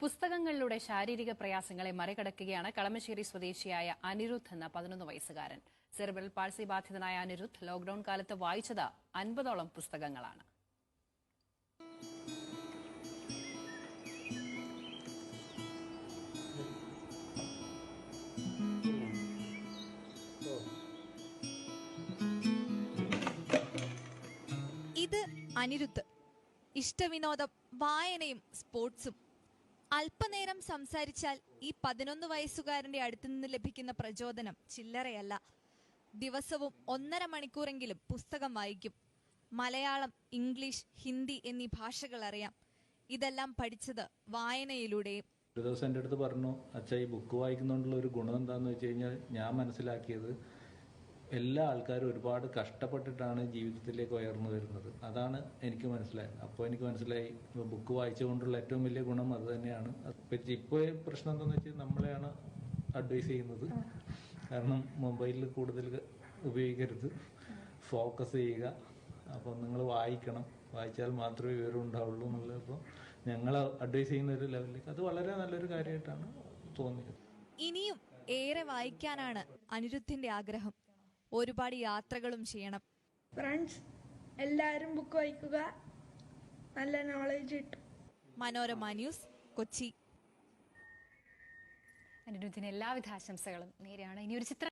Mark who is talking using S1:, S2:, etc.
S1: പുസ്തകങ്ങളിലൂടെ ശാരീരിക പ്രയാസങ്ങളെ മറികടക്കുകയാണ് കളമശ്ശേരി സ്വദേശിയായ അനിരുദ്ധ് എന്ന 11 വയസ്സുകാരൻ. സെറിബ്രൽ പാൾസി ബാധിതനായ അനിരുദ്ധ് ലോക്ഡൌൺ കാലത്ത് വായിച്ചത് 50ഓളം പുസ്തകങ്ങളാണ്.
S2: ഇത് അനിരുദ്ധ്. ഇഷ്ടവിനോദം വായനയും സ്പോർട്സും. അല്പനേരം സംസാരിച്ചാൽ ഈ 11 വയസ്സുകാരന്റെ അടുത്തുനിന്ന് ലഭിക്കുന്ന പ്രചോദനം ചില്ലറയല്ല. ദിവസവും 1.5 മണിക്കൂറെങ്കിലും പുസ്തകം വായിക്കും. മലയാളം, ഇംഗ്ലീഷ്, ഹിന്ദി എന്നീ ഭാഷകൾ അറിയാം. ഇതെല്ലാം പഠിച്ചത് വായനയിലൂടെയും.
S3: ഒരു ദിവസം എൻ്റെ അടുത്ത് പറഞ്ഞു, അച്ഛാ ഈ ബുക്ക് വായിക്കുന്നതുകൊണ്ടുള്ള ഒരു ഗുണം എന്താണെന്ന് വെച്ച് കഴിഞ്ഞാൽ ഞാൻ മനസ്സിലാക്കിയത് എല്ലാ ആൾക്കാരും ഒരുപാട് കഷ്ടപ്പെട്ടിട്ടാണ് ജീവിതത്തിലേക്ക് ഉയർന്നു വരുന്നത്. അതാണ് എനിക്ക് മനസ്സിലായത്. അപ്പോൾ എനിക്ക് മനസ്സിലായി ബുക്ക് വായിച്ചുകൊണ്ടുള്ള ഏറ്റവും വലിയ ഗുണം അത് തന്നെയാണ്. ഇപ്പോൾ പ്രശ്നം എന്താണെന്ന് വെച്ചാൽ നമ്മളെയാണ് അഡ്വൈസ് ചെയ്യുന്നത്. കാരണം മൊബൈലിൽ കൂടുതൽ ഉപയോഗിക്കരുത്, ഫോക്കസ് ചെയ്യുക. അപ്പോൾ നിങ്ങൾ വായിക്കണം, വായിച്ചാൽ മാത്രമേ വിവരം ഉണ്ടാവുള്ളൂ എന്നുള്ളത് ഇപ്പോൾ ഞങ്ങൾ അഡ്വൈസ് ചെയ്യുന്ന ഒരു ലെവലിലേക്ക് അത് വളരെ നല്ലൊരു കാര്യമായിട്ടാണ് തോന്നിയത്.
S2: ഇനിയും ഏറെ വായിക്കാനാണ് അനിരുദ്ധിന്റെ ആഗ്രഹം. ഒരുപാട് യാത്രകളും ചെയ്യണം.
S4: ഫ്രണ്ട്സ് എല്ലാവരും ബുക്ക് വായിക്കുക, നല്ല നോളജ് കിട്ടും.
S2: മനോരമ ന്യൂസ്, കൊച്ചി.
S1: അനിരുദ്ധിന് എല്ലാവിധ ആശംസകളും നേരെയാണ്. ഇനി ഒരു ചിത്രം